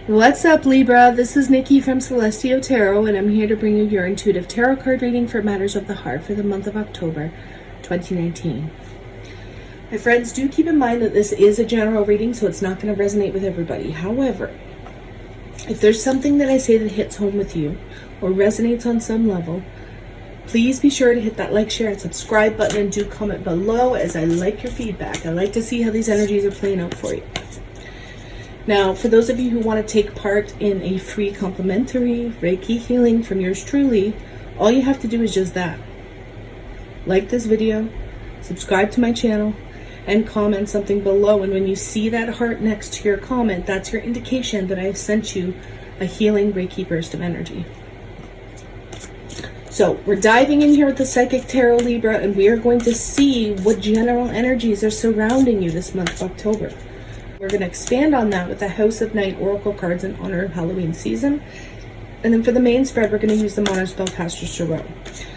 What's up, Libra? This is Nikki from Celestial Tarot, and I'm here to bring you your intuitive tarot card reading for matters of the heart for the month of October 2019. My friends, do keep in mind that this is a general reading, so it's not going to resonate with everybody. However, if there's something that I say that hits home with you or resonates on some level, please be sure to hit that like, share, and subscribe button, and do comment below, as I like your feedback. I like to see how these energies are playing out for you. Now, for those of you who want to take part in a free complimentary Reiki healing from yours truly, all you have to do is just that. Like this video, subscribe to my channel, and comment something below. And when you see that heart next to your comment, that's your indication that I've sent you a healing Reiki burst of energy. So we're diving in here with the Psychic Tarot, Libra, and we are going to see what general energies are surrounding you this month of October. We're going to expand on that with the House of Night Oracle cards in honor of Halloween season. And then for the main spread, we're going to use the Modern Spellcaster Tarot.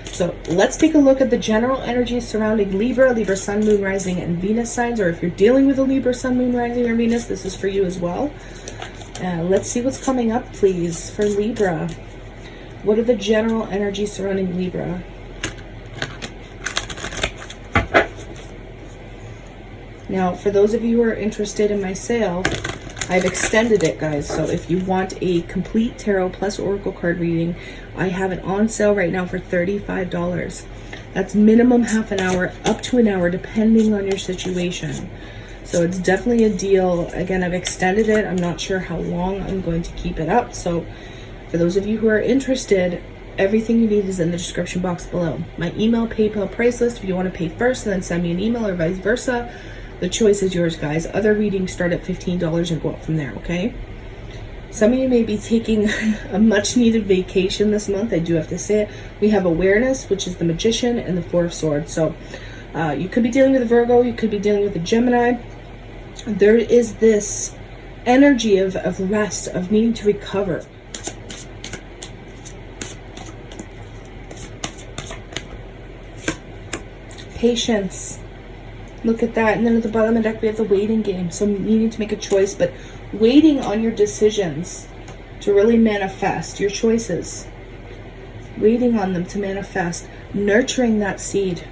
So let's take a look at the general energies surrounding Libra, Libra Sun, Moon, Rising, and Venus signs. Or if you're dealing with a Libra Sun, Moon, Rising, or Venus, this is for you as well. Let's see what's coming up, please, for Libra. What are the general energies surrounding Libra? Now, for those of you who are interested in my sale, I've extended it, guys. So if you want a complete tarot plus oracle card reading, I have it on sale right now for $35. That's minimum half an hour, up to an hour, depending on your situation. So it's definitely a deal. Again, I've extended it. I'm not sure how long I'm going to keep it up. So for those of you who are interested, everything you need is in the description box below. My email, PayPal, price list, if you want to pay first and then send me an email, or vice versa. The choice is yours, guys. Other readings start at $15 and go up from there, okay? Some of you may be taking a much-needed vacation this month. I do have to say it. We have Awareness, which is the Magician, and the Four of Swords. So you could be dealing with a Virgo. You could be dealing with a Gemini. There is this energy of rest, of needing to recover. Patience. Look at that. And then at the bottom of the deck, we have the waiting game. So needing to make a choice, but waiting on your decisions to really manifest your choices. Waiting on them to manifest. Nurturing that seed.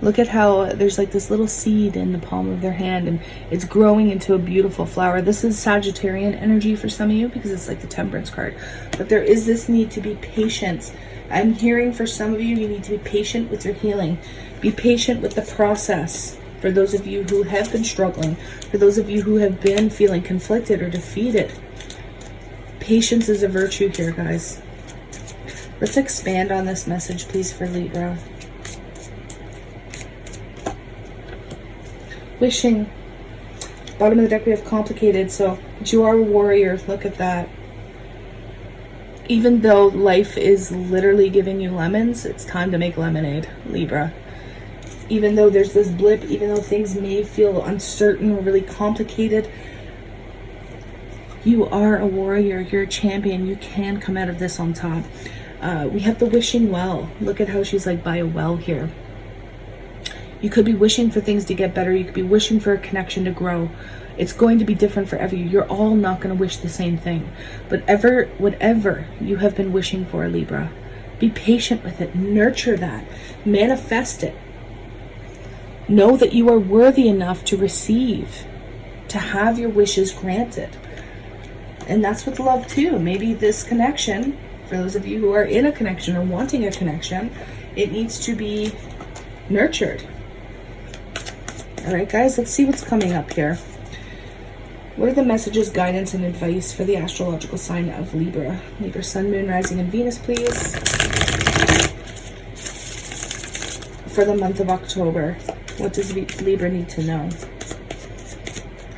Look at how there's like this little seed in the palm of their hand, and it's growing into a beautiful flower. This is Sagittarian energy for some of you, because it's like the Temperance card. But there is this need to be patient. I'm hearing for some of you, you need to be patient with your healing. Be patient with the process. For those of you who have been struggling, for those of you who have been feeling conflicted or defeated, patience is a virtue here, guys. Let's expand on this message, please, for Libra. Wishing. Bottom of the deck, we have Complicated. So, but you are a warrior. Look at that. Even though life is literally giving you lemons, it's time to make lemonade, Libra. Even though there's this blip, even though things may feel uncertain or really complicated, you are a warrior. You're a champion. You can come out of this on top. We have the Wishing Well. Look at how she's like by a well here. You could be wishing for things to get better. You could be wishing for a connection to grow. It's going to be different for every you. You're all not going to wish the same thing. But whatever you have been wishing for, Libra, be patient with it. Nurture that. Manifest it. Know that you are worthy enough to receive, to have your wishes granted. And that's with love too. Maybe this connection, for those of you who are in a connection or wanting a connection, it needs to be nurtured. All right, guys, let's see what's coming up here. What are the messages, guidance, and advice for the astrological sign of Libra? Libra, Sun, Moon, Rising, and Venus, please. For the month of October, what does Libra need to know?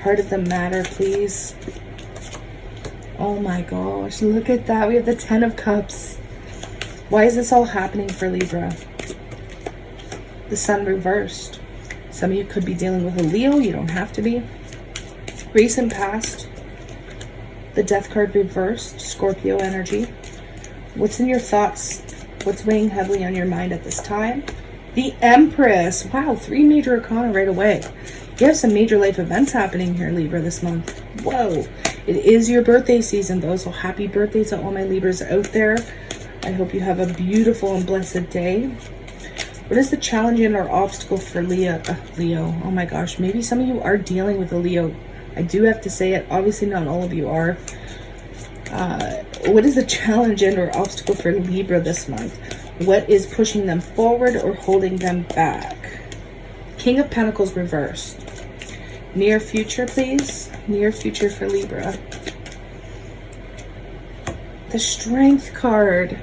Heart of the matter, please. Oh my gosh, look at that. We have the Ten of Cups. Why is this all happening for Libra? The Sun reversed. Some of you could be dealing with a Leo. You don't have to be. Recent past. The Death card reversed. Scorpio energy. What's in your thoughts? What's weighing heavily on your mind at this time? The Empress. Wow, 3 major arcana right away. You have some major life events happening here, Libra, this month. Whoa. It is your birthday season though, so happy birthday to all my Libras out there. I hope you have a beautiful and blessed day. What is the challenge and or obstacle for Leo? Oh my gosh, maybe some of you are dealing with a Leo. I do have to say it. Obviously not all of you are. What is the challenge and or obstacle for Libra this month? What is pushing them forward or holding them back? King of Pentacles reversed. Near future, please. Near future for Libra. The Strength card.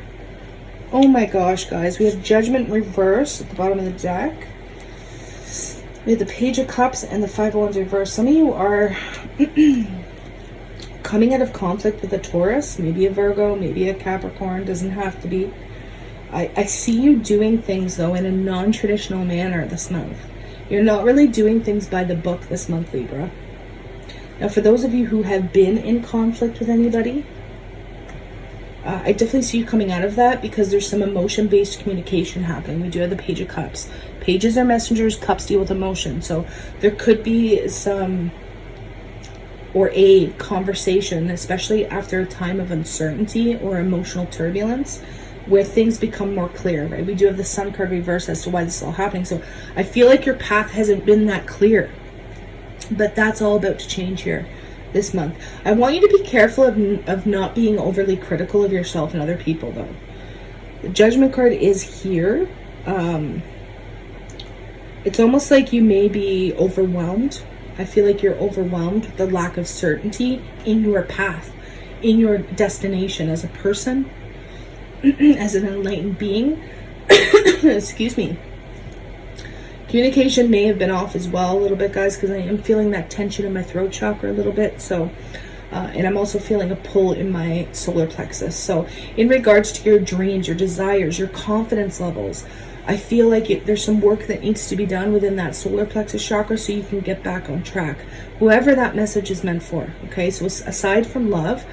Oh my gosh, guys. We have Judgment reversed at the bottom of the deck. We have the Page of Cups and the Five of Wands reversed. Some of you are coming out of conflict with a Taurus, maybe a Virgo, maybe a Capricorn. Doesn't have to be. I see you doing things, though, in a non-traditional manner this month. You're not really doing things by the book this month, Libra. Now, for those of you who have been in conflict with anybody, I definitely see you coming out of that because there's some emotion-based communication happening. We do have the Page of Cups. Pages are messengers, cups deal with emotion. So there could be some or a conversation, especially after a time of uncertainty or emotional turbulence, where things become more clear, right? We do have the Sun card reversed as to why this is all happening. So I feel like your path hasn't been that clear, but that's all about to change here this month. I want you to be careful of not being overly critical of yourself and other people, though. The Judgment card is here. It's almost like you may be overwhelmed. I feel like you're overwhelmed with the lack of certainty in your path, in your destination as a person, as an enlightened being. Excuse me. Communication may have been off as well a little bit, guys, because I am feeling that tension in my throat chakra a little bit. So, and I'm also feeling a pull in my solar plexus. So in regards to your dreams, your desires, your confidence levels, I feel like there's some work that needs to be done within that solar plexus chakra so you can get back on track. Whoever that message is meant for, okay? So aside from love,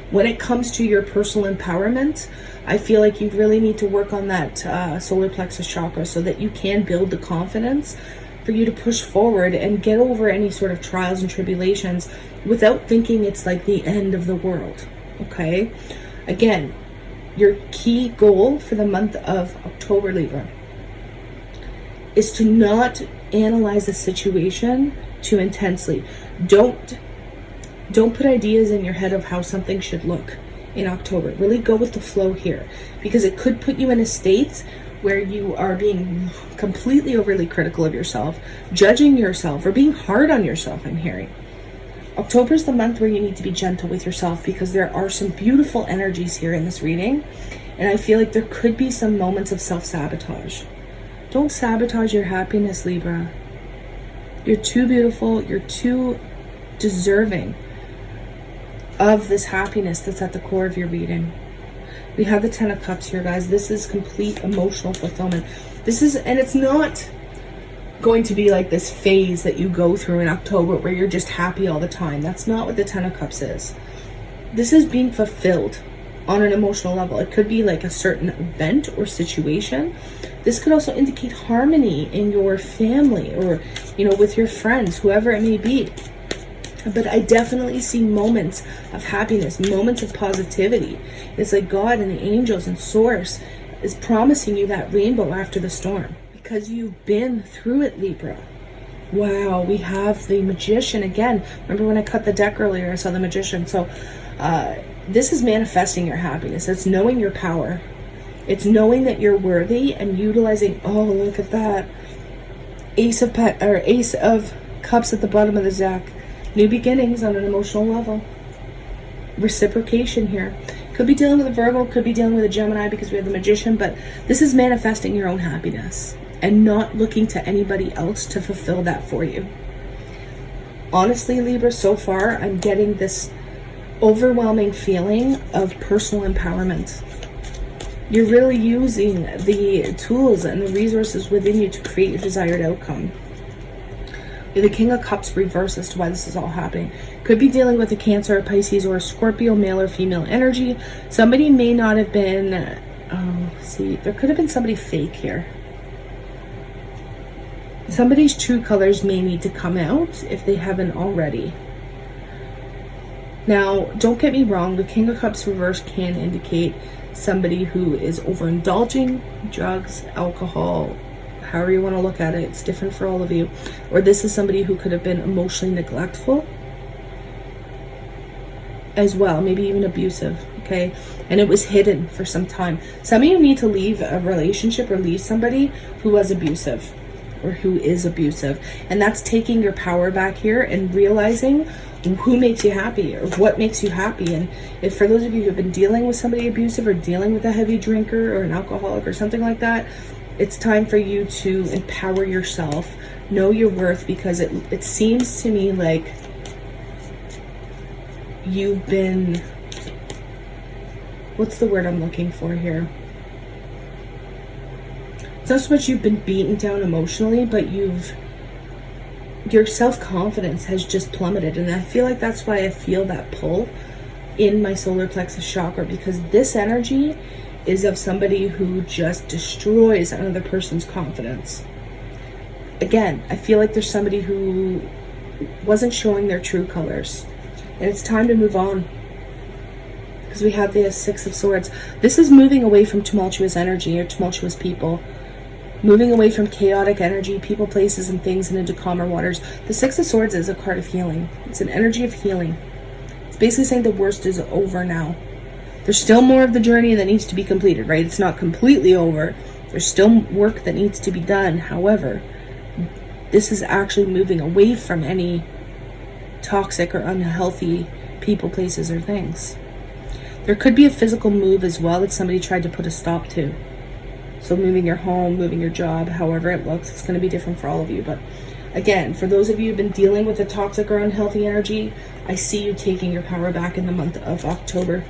when it comes to your personal empowerment, I feel like you really need to work on that solar plexus chakra so that you can build the confidence for you to push forward and get over any sort of trials and tribulations without thinking it's like the end of the world, okay? Again, your key goal for the month of October, Libra, is to not analyze the situation too intensely. Don't put ideas in your head of how something should look in October. Really go with the flow here, because it could put you in a state where you are being completely overly critical of yourself, judging yourself, or being hard on yourself, I'm hearing. October is the month where you need to be gentle with yourself, because there are some beautiful energies here in this reading, and I feel like there could be some moments of self-sabotage. Don't sabotage your happiness, Libra. You're too beautiful. You're too deserving of this happiness that's at the core of your reading. We have the Ten of Cups here, guys. This is complete emotional fulfillment. This is, and it's not going to be like this phase that you go through in October where you're just happy all the time. That's not what the Ten of Cups is. This is being fulfilled on an emotional level. It could be like a certain event or situation. This could also indicate harmony in your family or, you know, with your friends, whoever it may be. But I definitely see moments of happiness, moments of positivity. It's like God and the angels and Source is promising you that rainbow after the storm, because you've been through it, Libra. Wow, we have the Magician again. Remember when I cut the deck earlier, I saw the Magician. So this is manifesting your happiness. It's knowing your power. It's knowing that you're worthy and utilizing, oh, look at that. Ace of Cups at the bottom of the deck. New beginnings on an emotional level. Reciprocation here. Could be dealing with a Virgo, could be dealing with a Gemini, because we have the Magician, but this is manifesting your own happiness and not looking to anybody else to fulfill that for you. Honestly, Libra, so far, I'm getting this overwhelming feeling of personal empowerment. You're really using the tools and the resources within you to create your desired outcome. The King of Cups reversed as to why this is all happening. Could be dealing with a Cancer, a Pisces, or a Scorpio, male or female energy. Somebody may not have been, there could have been somebody fake here. Somebody's true colors may need to come out if they haven't already. Now, don't get me wrong, the King of Cups reverse can indicate somebody who is overindulging, drugs, alcohol, however you want to look at it. It's different for all of you. Or this is somebody who could have been emotionally neglectful as well, maybe even abusive, okay? And it was hidden for some time. Some of you need to leave a relationship or leave somebody who was abusive or who is abusive. And that's taking your power back here and realizing who makes you happy or what makes you happy. And if for those of you who have been dealing with somebody abusive or dealing with a heavy drinker or an alcoholic or something like that, it's time for you to empower yourself, know your worth, because it seems to me like you've been, what's the word I'm looking for here? It's not so much you've been beaten down emotionally, but your self-confidence has just plummeted. And I feel like that's why I feel that pull in my solar plexus chakra, because this energy is of somebody who just destroys another person's confidence. Again, I feel like there's somebody who wasn't showing their true colors. And it's time to move on. Because we have the Six of Swords. This is moving away from tumultuous energy or tumultuous people. Moving away from chaotic energy, people, places, and things, and into calmer waters. The Six of Swords is a card of healing. It's an energy of healing. It's basically saying the worst is over now. There's still more of the journey that needs to be completed, right? It's not completely over. There's still work that needs to be done. However, this is actually moving away from any toxic or unhealthy people, places, or things. There could be a physical move as well that somebody tried to put a stop to. So moving your home, moving your job, however it looks, it's going to be different for all of you. But again, for those of you who've been dealing with a toxic or unhealthy energy, I see you taking your power back in the month of October.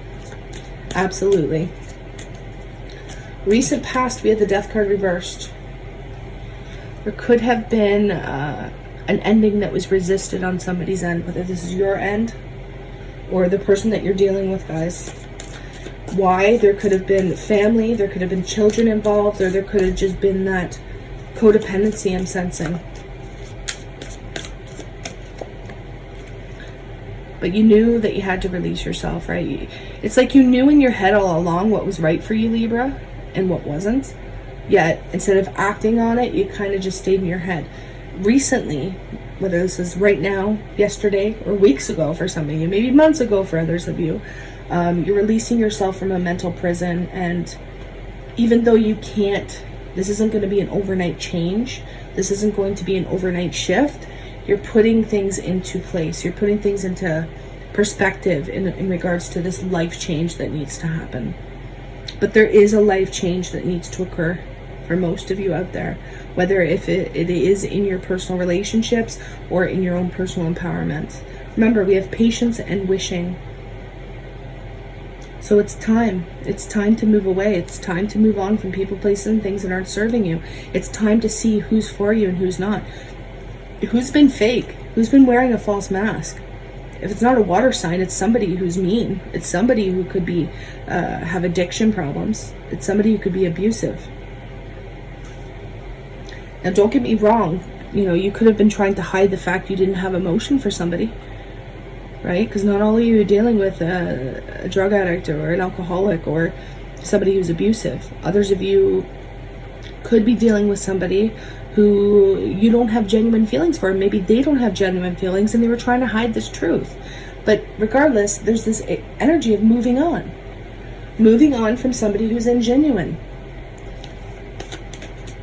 Absolutely. Recent past, we had the Death card reversed. There could have been an ending that was resisted on somebody's end, whether this is your end or the person that you're dealing with, guys. Why? There could have been family, there could have been children involved, or there could have just been that codependency I'm sensing. But you knew that you had to release yourself, right? It's like you knew in your head all along what was right for you, Libra, and what wasn't. Yet, instead of acting on it, you kind of just stayed in your head. Recently, whether this is right now, yesterday, or weeks ago for some of you, maybe months ago for others of you, you're releasing yourself from a mental prison. And even though you can't, this isn't going to be an overnight change, this isn't going to be an overnight shift, you're putting things into place, you're putting things into perspective in regards to this life change that needs to happen. But there is a life change that needs to occur for most of you out there, whether if it is in your personal relationships or in your own personal empowerment. Remember, we have patience and wishing. So it's time to move away. It's time to move on from people, places, and things that aren't serving you. It's time to see who's for you and who's not. Who's been fake? Who's been wearing a false mask? If it's not a water sign, it's somebody who's mean. It's somebody who could be have addiction problems. It's somebody who could be abusive. Now, don't get me wrong. You know, you could have been trying to hide the fact you didn't have emotion for somebody, right? Because not all of you are dealing with a drug addict or an alcoholic or somebody who's abusive. Others of you could be dealing with somebody who you don't have genuine feelings for. Maybe they don't have genuine feelings and they were trying to hide this truth. But regardless, there's this energy of moving on from somebody who's ingenuine.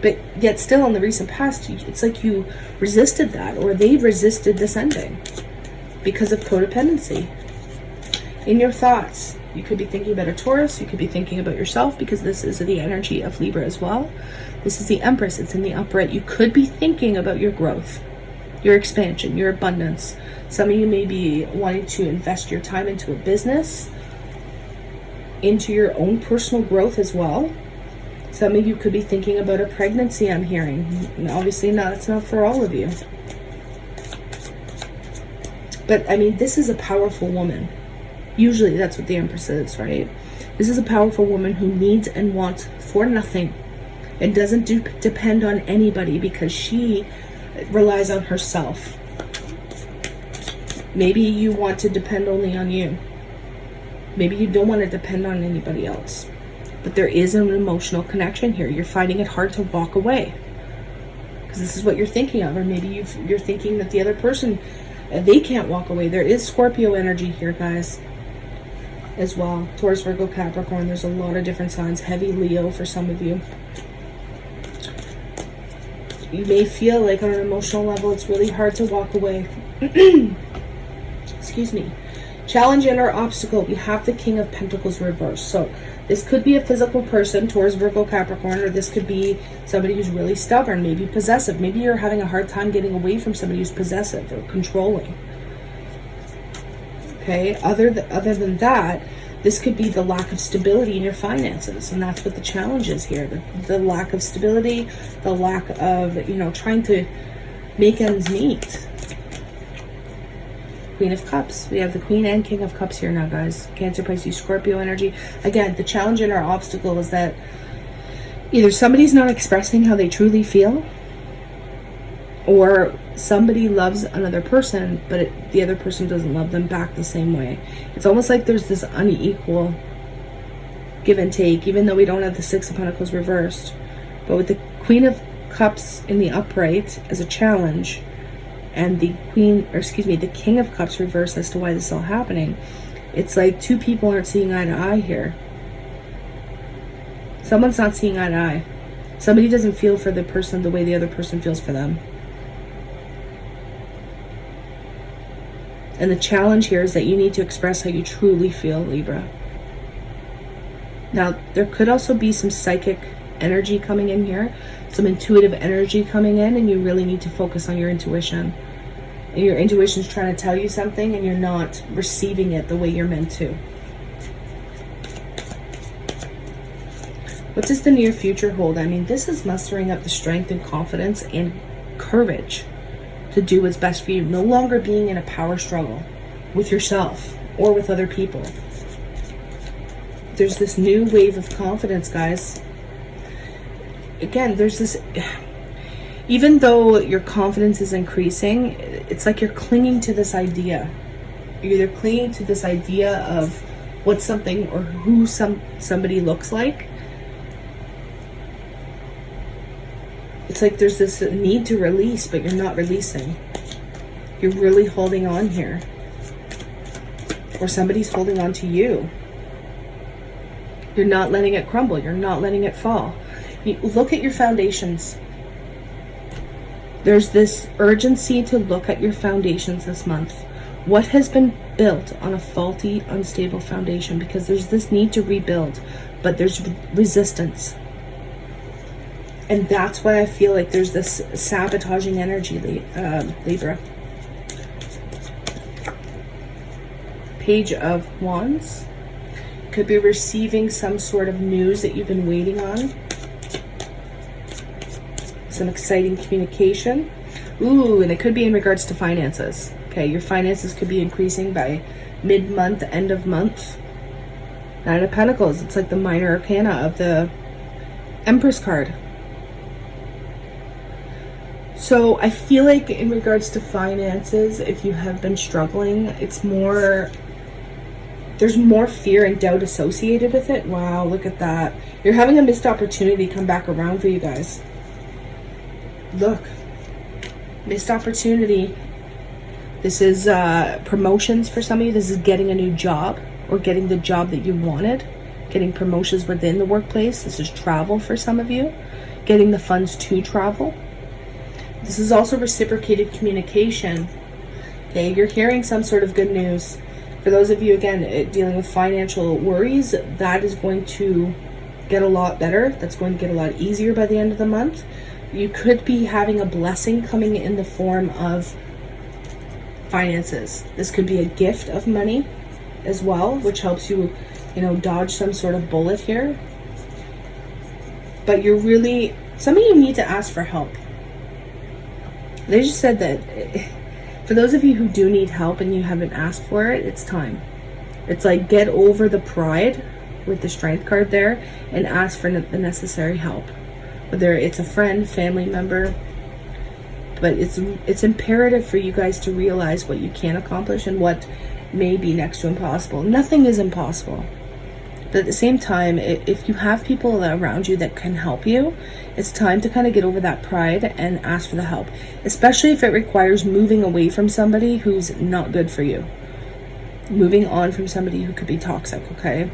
But yet still in the recent past, it's like you resisted that, or they resisted this ending because of codependency. In your thoughts, you could be thinking about a Taurus, you could be thinking about yourself, because this is the energy of Libra as well. This is the Empress, it's in the upright. You could be thinking about your growth, your expansion, your abundance. Some of you may be wanting to invest your time into a business, into your own personal growth as well. Some of you could be thinking about a pregnancy, I'm hearing. And obviously not, it's not for all of you. But I mean, this is a powerful woman. Usually that's what the Empress is, right? This is a powerful woman who needs and wants for nothing and doesn't depend on anybody, because she relies on herself. Maybe you want to depend only on you. Maybe you don't want to depend on anybody else. But there is an emotional connection here. You're finding it hard to walk away because this is what you're thinking of. Or maybe you're thinking that the other person, they can't walk away. There is Scorpio energy here, guys, as well. Taurus, Virgo, Capricorn. There's a lot of different signs. Heavy Leo for some of you. You may feel like on an emotional level it's really hard to walk away. Excuse me. Challenge and or obstacle. We have the King of Pentacles reversed. So this could be a physical person, Taurus, Virgo, Capricorn, or this could be somebody who's really stubborn, maybe possessive. Maybe you're having a hard time getting away from somebody who's possessive or controlling. Okay, other than that, this could be the lack of stability in your finances, and that's what the challenge is here. The lack of stability, the lack of, trying to make ends meet. Queen of Cups. We have the Queen and King of Cups here now, guys. Cancer, Pisces, Scorpio energy. Again, the challenge and our obstacle is that either somebody's not expressing how they truly feel, or somebody loves another person, but the other person doesn't love them back the same way. It's almost like there's this unequal give and take, even though we don't have the Six of Pentacles reversed. But with the Queen of Cups in the upright as a challenge, and the the King of Cups reversed as to why this is all happening, it's like two people aren't seeing eye to eye here. Someone's not seeing eye to eye. Somebody doesn't feel for the person the way the other person feels for them. And the challenge here is that you need to express how you truly feel, Libra. Now, there could also be some psychic energy coming in here, some intuitive energy coming in, and you really need to focus on your intuition. And your intuition's trying to tell you something, and you're not receiving it the way you're meant to. What does the near future hold? I mean, this is mustering up the strength and confidence and courage to do what's best for you. No longer being in a power struggle with yourself or with other people. There's this new wave of confidence, guys. Again, there's this, even though your confidence is increasing, it's like you're clinging to this idea. You're either clinging to this idea of what something or who somebody looks like. It's like there's this need to release, but you're not releasing. You're really holding on here. Or somebody's holding on to you. You're not letting it crumble. You're not letting it fall. You look at your foundations. There's this urgency to look at your foundations this month. What has been built on a faulty, unstable foundation? Because there's this need to rebuild, but there's resistance. And that's why I feel like there's this sabotaging energy, Libra. Page of Wands. Could be receiving some sort of news that you've been waiting on. Some exciting communication. Ooh, and it could be in regards to finances. Okay, your finances could be increasing by mid-month, end of month. Nine of Pentacles. It's like the minor arcana of the Empress card. So I feel like in regards to finances, if you have been struggling, it's more, there's more fear and doubt associated with it. Wow, look at that. You're having a missed opportunity come back around for you guys. Look, missed opportunity. This is promotions for some of you. This is getting a new job or getting the job that you wanted. Getting promotions within the workplace. This is travel for some of you. Getting the funds to travel. This is also reciprocated communication. Okay, you're hearing some sort of good news. For those of you, again, dealing with financial worries, that is going to get a lot better. That's going to get a lot easier by the end of the month. You could be having a blessing coming in the form of finances. This could be a gift of money as well, which helps you, dodge some sort of bullet here. But you're really, some of you need to ask for help. They just said that for those of you who do need help and you haven't asked for it, it's time. It's like get over the pride with the Strength card there and ask for the necessary help. Whether it's a friend, family member, But it's imperative for you guys to realize what you can accomplish and what may be next to impossible. Nothing is impossible. But at the same time, if you have people around you that can help you, it's time to kind of get over that pride and ask for the help, especially if it requires moving away from somebody who's not good for you. Moving on from somebody who could be toxic, okay?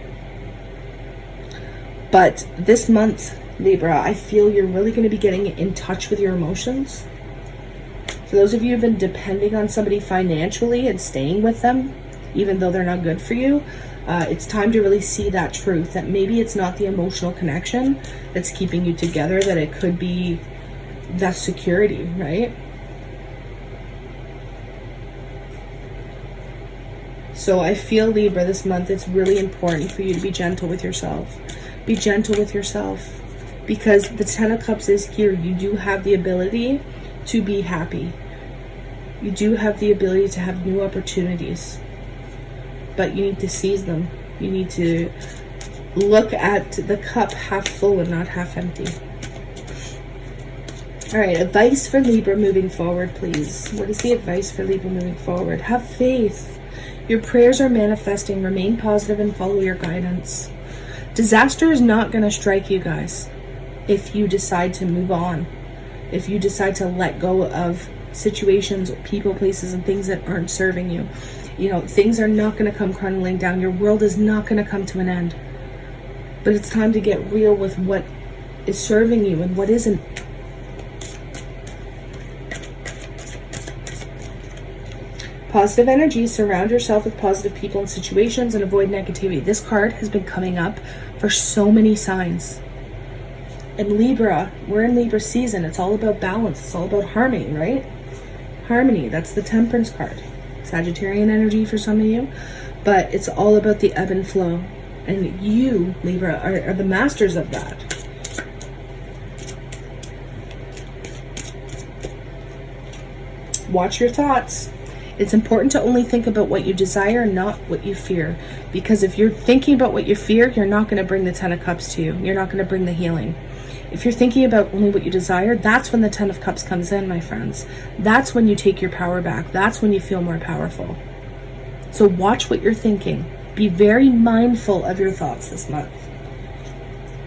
But this month, Libra, I feel you're really going to be getting in touch with your emotions. For those of you who've been depending on somebody financially and staying with them, even though they're not good for you, it's time to really see that truth, that maybe it's not the emotional connection that's keeping you together, that it could be that security, right? So I feel, Libra, this month it's really important for you to be gentle with yourself. Be gentle with yourself, because the Ten of Cups is here. You do have the ability to be happy. You do have the ability to have new opportunities, but you need to seize them. You need to look at the cup half full and not half empty. All right, advice for Libra moving forward, please. What is the advice for Libra moving forward? Have faith. Your prayers are manifesting. Remain positive and follow your guidance. Disaster is not going to strike you guys if you decide to move on. If you decide to let go of situations, people, places, and things that aren't serving you. You know, things are not going to come crumbling down. Your world is not going to come to an end. But it's time to get real with what is serving you and what isn't. Positive energy. Surround yourself with positive people and situations and avoid negativity. This card has been coming up for so many signs. And Libra, we're in Libra season. It's all about balance. It's all about harmony, right? Harmony. That's the Temperance card. Sagittarian energy for some of you. But it's all about the ebb and flow. And you, Libra, are the masters of that. Watch your thoughts. It's important to only think about what you desire, not what you fear. Because if you're thinking about what you fear, you're not going to bring the Ten of Cups to you. You're not going to bring the healing. If you're thinking about only what you desire, that's when the Ten of Cups comes in, my friends. That's when you take your power back. That's when you feel more powerful. So watch what you're thinking. Be very mindful of your thoughts this month,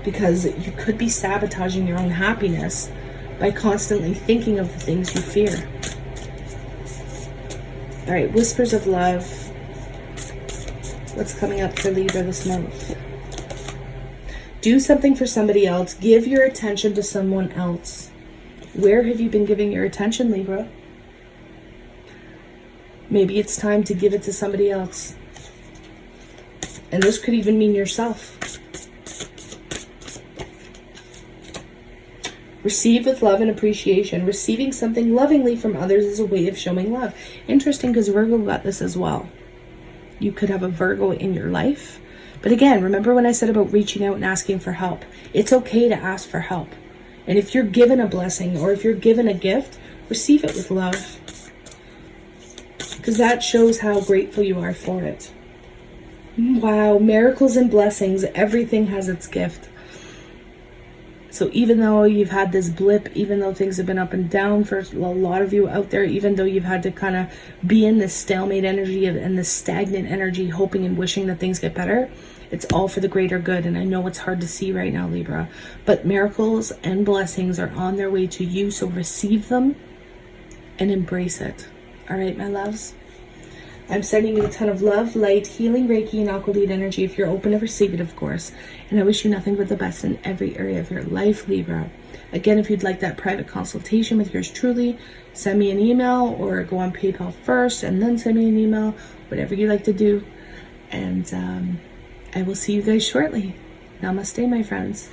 because you could be sabotaging your own happiness by constantly thinking of the things you fear. All right, whispers of love. What's coming up for Libra this month? Do something for somebody else. Give your attention to someone else. Where have you been giving your attention, Libra? Maybe it's time to give it to somebody else. And this could even mean yourself. Receive with love and appreciation. Receiving something lovingly from others is a way of showing love. Interesting, because Virgo got this as well. You could have a Virgo in your life. But again, remember when I said about reaching out and asking for help? It's okay to ask for help. And if you're given a blessing or if you're given a gift, receive it with love. Because that shows how grateful you are for it. Wow, miracles and blessings. Everything has its gift. So even though you've had this blip, even though things have been up and down for a lot of you out there, even though you've had to kind of be in this stalemate energy and this stagnant energy, hoping and wishing that things get better, it's all for the greater good. And I know it's hard to see right now, Libra, but miracles and blessings are on their way to you. So receive them and embrace it. All right, my loves. I'm sending you a ton of love, light, healing, Reiki, and aqua lead energy if you're open to receive it, of course. And I wish you nothing but the best in every area of your life, Libra. Again, if you'd like that private consultation with yours truly, send me an email or go on PayPal first and then send me an email, whatever you like to do. And I will see you guys shortly. Namaste, my friends.